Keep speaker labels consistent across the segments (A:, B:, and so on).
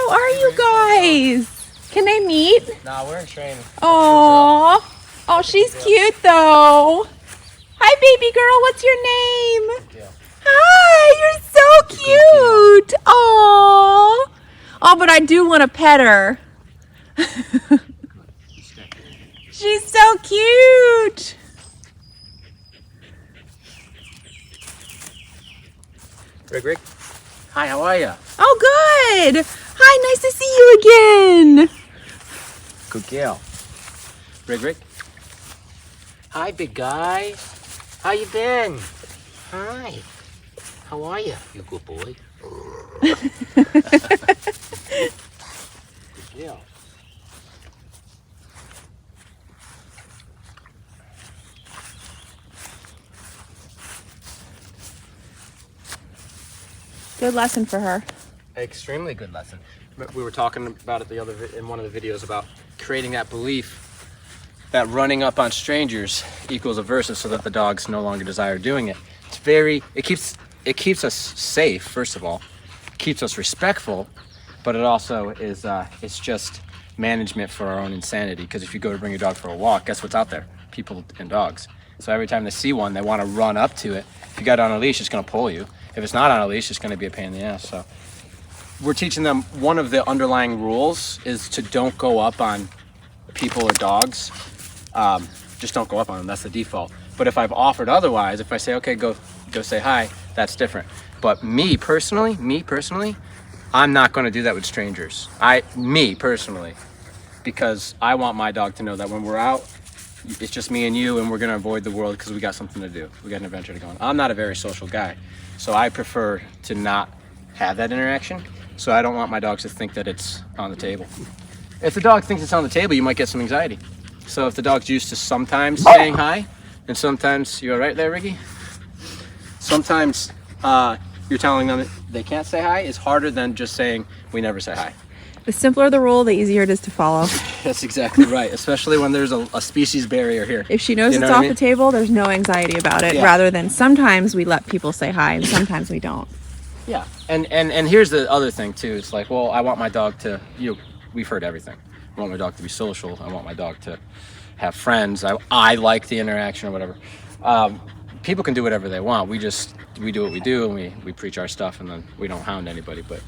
A: How are you guys? Can they meet?
B: Nah, we're in training.
A: Aww. Oh, she's cute though. Hi, baby girl. What's your name? Hi, you're so cute. Aww. Oh, but I do want to pet her. She's so cute.
B: Rig. Hi, how are you?
A: Oh, good. Hi, nice to see you again.
B: Good girl. Rig. Hi, big guy. How you been? Hi. How are you? You good boy. Good girl.
A: Good lesson for her.
B: Extremely good lesson. We were talking about it in one of the videos about creating that belief that running up on strangers equals aversive, so that the dogs no longer desire doing it. It keeps us safe, first of all, keeps us respectful, but it also is it's just management for our own insanity. Because if you go to bring your dog for a walk, guess what's out there? People and dogs. So every time they see one, they want to run up to it. If you got it on a leash, it's going to pull you. If it's not on a leash, it's going to be a pain in the ass. So we're teaching them, one of the underlying rules is to don't go up on people or dogs. Just don't go up on them. That's the default. But if I've offered otherwise, if I say, okay, go say hi, that's different. But me personally, I'm not going to do that with strangers. Me personally, because I want my dog to know that when we're out, it's just me and you, and we're going to avoid the world because we got something to do. We got an adventure to go on. I'm not a very social guy, so I prefer to not have that interaction. So I don't want my dogs to think that it's on the table. If the dog thinks it's on the table, you might get some anxiety. So if the dog's used to sometimes saying hi, and sometimes, you all right there, Ricky? Sometimes you're telling them they can't say hi, is harder than just saying we never say hi.
A: The simpler the rule, the easier it is to follow.
B: That's exactly right, especially when there's a species barrier here.
A: If she knows it's off the table, there's no anxiety about it, rather than sometimes we let people say hi and sometimes we don't.
B: Yeah, and here's the other thing too. It's like, well, I want my dog to, we've heard everything. I want my dog to be social. I want my dog to have friends. I like the interaction or whatever. People can do whatever they want. We do what we do, and we preach our stuff, and then we don't hound anybody. But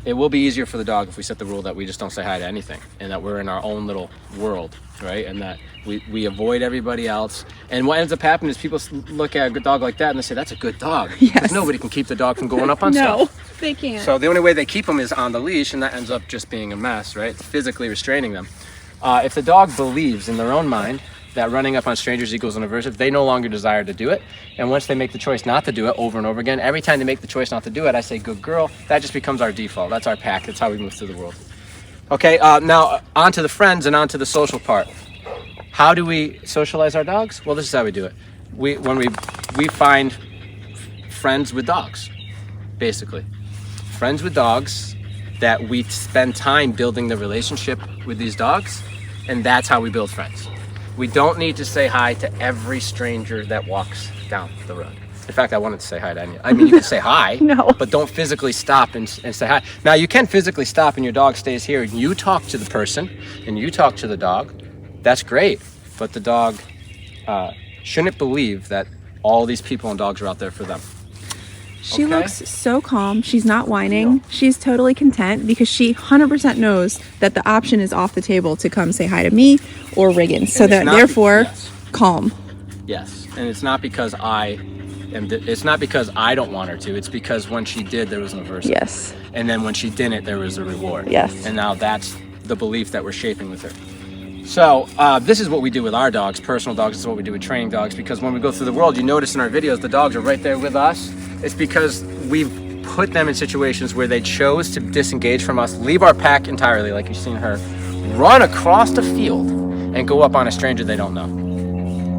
B: it will be easier for the dog if we set the rule that we just don't say hi to anything, and that we're in our own little world, right? And that we avoid everybody else. And what ends up happening is people look at a good dog like that and they say, that's a good dog.
A: Yes.
B: Because nobody can keep the dog from going up on stuff.
A: No, they can't.
B: So the only way they keep them is on the leash, and that ends up just being a mess, right? Physically restraining them. If the dog believes in their own mind that running up on strangers equals an aversive, they no longer desire to do it. And once they make the choice not to do it over and over again, every time they make the choice not to do it, I say, good girl. That just becomes our default. That's our pack. That's how we move through the world. Okay, now on to the friends and on to the social part. How do we socialize our dogs? Well, this is how we do it. We find friends with dogs, basically. Friends with dogs that we spend time building the relationship with these dogs, and that's how we build friends. We don't need to say hi to every stranger that walks down the road. In fact, I wanted to say hi to any. I mean, you can say hi,
A: No.
B: but don't physically stop and say hi. Now, you can physically stop and your dog stays here and you talk to the person and you talk to the dog. That's great, but the dog shouldn't believe that all these people and dogs are out there for them.
A: She
B: Okay.
A: looks so calm. She's not whining. She's totally content because she 100% knows that the option is off the table to come say hi to me or Riggins. So
B: And it's
A: that
B: not
A: therefore,
B: yes.
A: calm.
B: Yes, and it's not because it's not because I don't want her to. It's because when she did, there was an aversive.
A: Yes.
B: And then when she didn't, there was a reward.
A: Yes.
B: And now that's the belief that we're shaping with her. So this is what we do with our dogs, personal dogs. This is what we do with training dogs, because when we go through the world, you notice in our videos, the dogs are right there with us. It's because we've put them in situations where they chose to disengage from us, leave our pack entirely, like you've seen her, run across the field and go up on a stranger they don't know.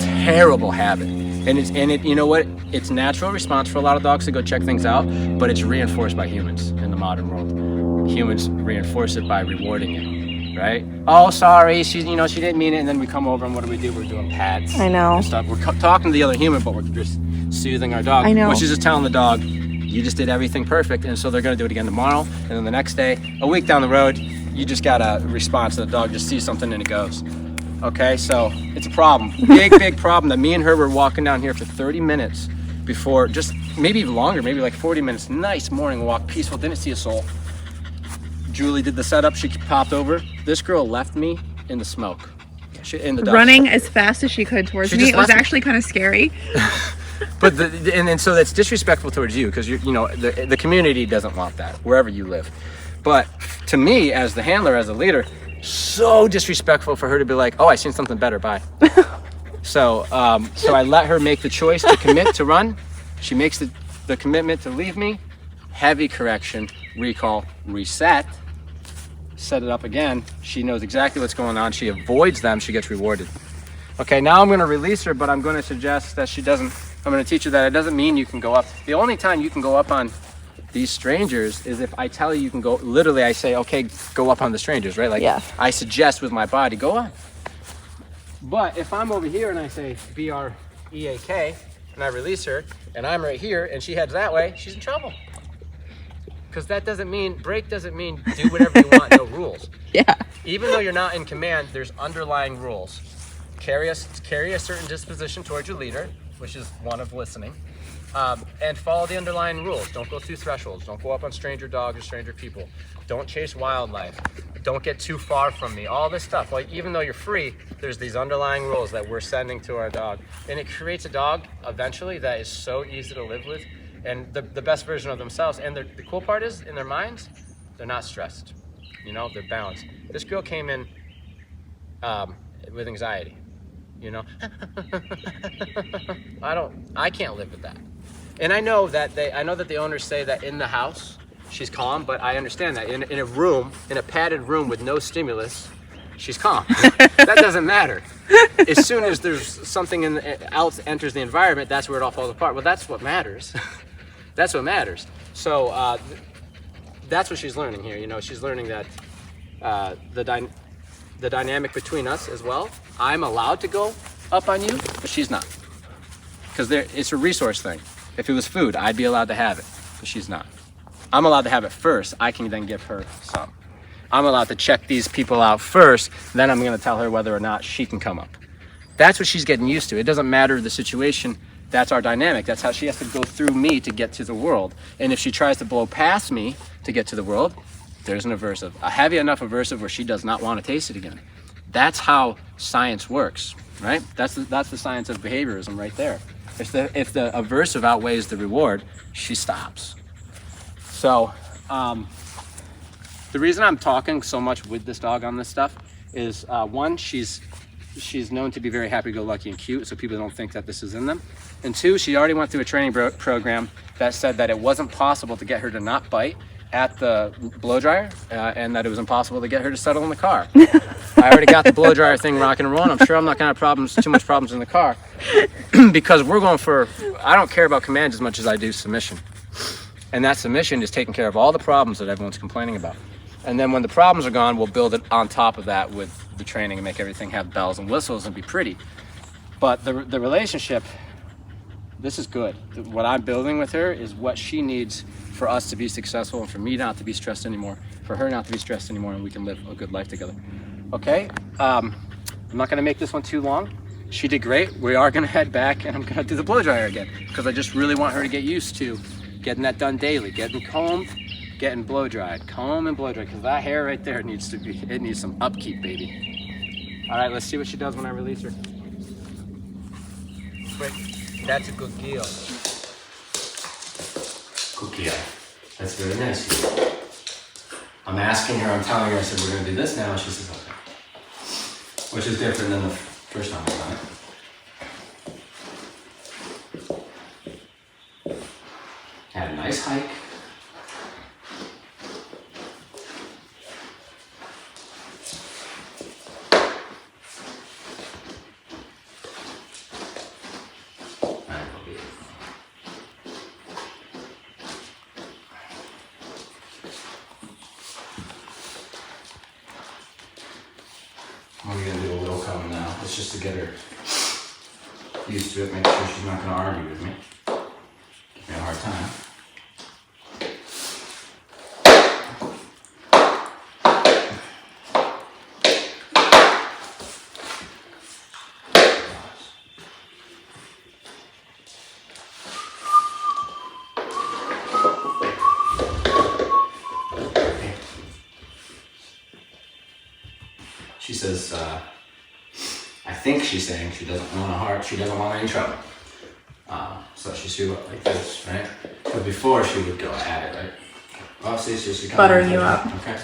B: Terrible habit. And you know what? It's natural response for a lot of dogs to go check things out, but it's reinforced by humans in the modern world. Humans reinforce it by rewarding it, right? Oh, sorry, she didn't mean it. And then we come over and what do? We're doing pads.
A: I know.
B: And stuff. We're talking to the other human, but we're just soothing our dog.
A: I know.
B: Which is just telling the dog, You just did everything perfect, and so they're gonna do it again tomorrow, and then the next day, a week down the road, you just got a response. The dog just sees something and it goes. Okay, so it's a problem, big problem that me and her were walking down here for 30 minutes before, just maybe even longer, maybe like 40 minutes. Nice morning walk, peaceful, didn't see a soul. Julie did the setup, she popped over. This girl left me in the smoke, in the dust.
A: Running as fast as she could towards me. It was actually kind of scary.
B: But and so that's disrespectful towards you, because you know the community doesn't want that wherever you live. But to me, as the handler, as a leader, so disrespectful for her to be like, oh, I seen something better, bye. So I let her make the choice to commit to run. She makes the commitment to leave me. Heavy correction, recall, reset, set it up again. She knows exactly what's going on. She avoids them, she gets rewarded. Okay, now I'm gonna release her, but I'm gonna suggest that she doesn't, I'm gonna teach her that it doesn't mean you can go up. The only time you can go up on these strangers is if I tell you can go, literally I say, okay, go up on the strangers, right? Like, yeah. I suggest with my body, go up. But if I'm over here and I say B-R-E-A-K and I release her and I'm right here and she heads that way, she's in trouble. Because that doesn't mean, break doesn't mean do whatever you want, no rules. Yeah. Even though you're not in command, there's underlying rules. Carry a certain disposition towards your leader, which is one of listening. And follow the underlying rules. Don't go through thresholds. Don't go up on stranger dogs or stranger people. Don't chase wildlife. Don't get too far from me. All this stuff. Like, even though you're free, there's these underlying rules that we're sending to our dog. And it creates a dog, eventually, that is so easy to live with. And the best version of themselves. And the cool part is, in their minds, they're not stressed. You know, they're balanced. This girl came in with anxiety. You know? I can't live with that. And I know that the owners say that in the house she's calm, but I understand that in a room, in a padded room with no stimulus, she's calm. That doesn't matter. As soon as there's something else enters the environment, that's where it all falls apart. Well, that's what matters. That's what matters. So that's what she's learning here. You know, she's learning that the dynamic between us as well. I'm allowed to go up on you, but she's not, because it's a resource thing. If it was food, I'd be allowed to have it, but she's not. I'm allowed to have it first. I can then give her some. I'm allowed to check these people out first. Then I'm going to tell her whether or not she can come up. That's what she's getting used to. It doesn't matter the situation. That's our dynamic. That's how she has to go through me to get to the world. And if she tries to blow past me to get to the world, there's an aversive, a heavy enough aversive where she does not want to taste it again. That's how science works, right? That's the science of behaviorism right there. If the aversive outweighs the reward, she stops. So the reason I'm talking so much with this dog on this stuff is one, she's known to be very happy-go-lucky and cute, so people don't think that this is in them. And two, she already went through a training program that said that it wasn't possible to get her to not bite at the blow dryer, and that it was impossible to get her to settle in the car. I already got the blow dryer thing rocking and rolling. I'm sure I'm not gonna have too much problems in the car, because we're going for, I don't care about command as much as I do submission. And that submission is taking care of all the problems that everyone's complaining about. And then when the problems are gone, we'll build it on top of that with the training and make everything have bells and whistles and be pretty. But the relationship, this is good. What I'm building with her is what she needs for us to be successful and for me not to be stressed anymore, for her not to be stressed anymore, and we can live a good life together. Okay? I'm not gonna make this one too long. She did great. We are gonna head back and I'm gonna do the blow dryer again, because I just really want her to get used to getting that done daily, getting combed, getting blow dried, comb and blow dried, because that hair right there needs some upkeep, baby. All right, let's see what she does when I release her. Quick, that's a good girl. Good girl. That's very nice. I'm asking her, I'm telling her, I said, we're gonna do this now, and she says, okay. Which is different than the first time I've done it. Had a nice hike. I'm gonna do a little comb now. It's just to get her used to it, make sure she's not gonna argue with me. Give me a hard time. She says, I think she's saying she doesn't want she doesn't want any trouble. So she should go like this, right? But before she would go at it, right? Oh, see, she's
A: buttering you up.
B: Okay.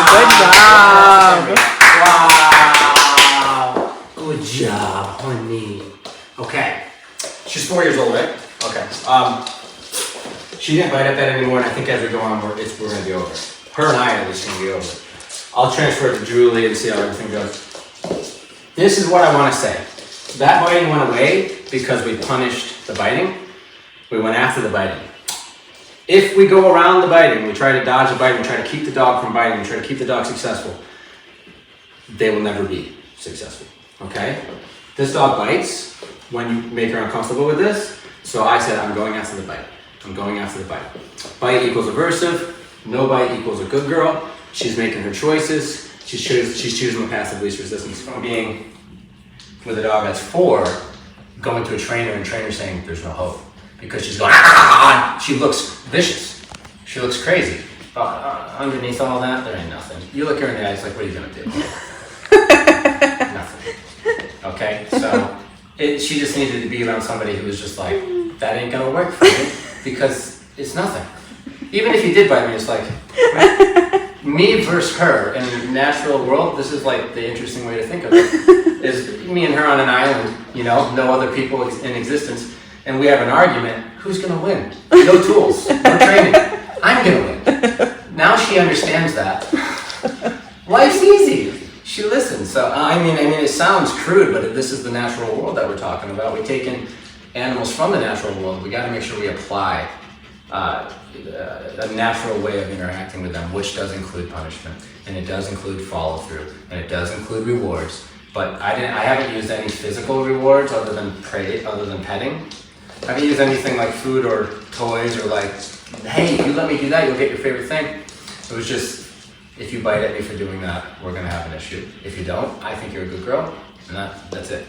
A: Good job.
B: Wow. Good job, honey. Okay. She's 4 years old, right? Okay. She didn't bite at that anymore, and I think as we go on, we're gonna be over. Her and I at least gonna be over. I'll transfer it to Julie and see how everything goes. This is what I want to say. That biting went away because we punished the biting. We went after the biting. If we go around the biting, we try to dodge the biting, we try to keep the dog from biting, we try to keep the dog successful, they will never be successful, okay? This dog bites when you make her uncomfortable with this, so I said I'm going after the bite. I'm going after the bite. Bite equals aversive, no bite equals a good girl. She's making her choices, she's choosing the path of least resistance. From being with a dog that's 4, going to a trainer and trainer saying there's no hope. Because she's going, ah! She looks vicious. She looks crazy. Underneath all that, there ain't nothing. You look her in the eyes like, what are you gonna do? Nothing. Okay, so she just needed to be around somebody who was just like, that ain't gonna work for me because it's nothing. Even if you did bite me, it's like, me versus her in the natural world, this is like the interesting way to think of it, is me and her on an island, you know, no other people in existence. And we have an argument, who's gonna win? No tools, no training. I'm gonna win. Now she understands that. Life's easy. She listens. So I mean, it sounds crude, but this is the natural world that we're talking about. We've taken animals from the natural world. We got to make sure we apply a natural way of interacting with them, which does include punishment, and it does include follow through, and it does include rewards. But I haven't used any physical rewards other than petting. I haven't used anything like food or toys or like, hey, if you let me do that, you'll get your favorite thing. It was just, if you bite at me for doing that, we're gonna have an issue. If you don't, I think you're a good girl, and that's it.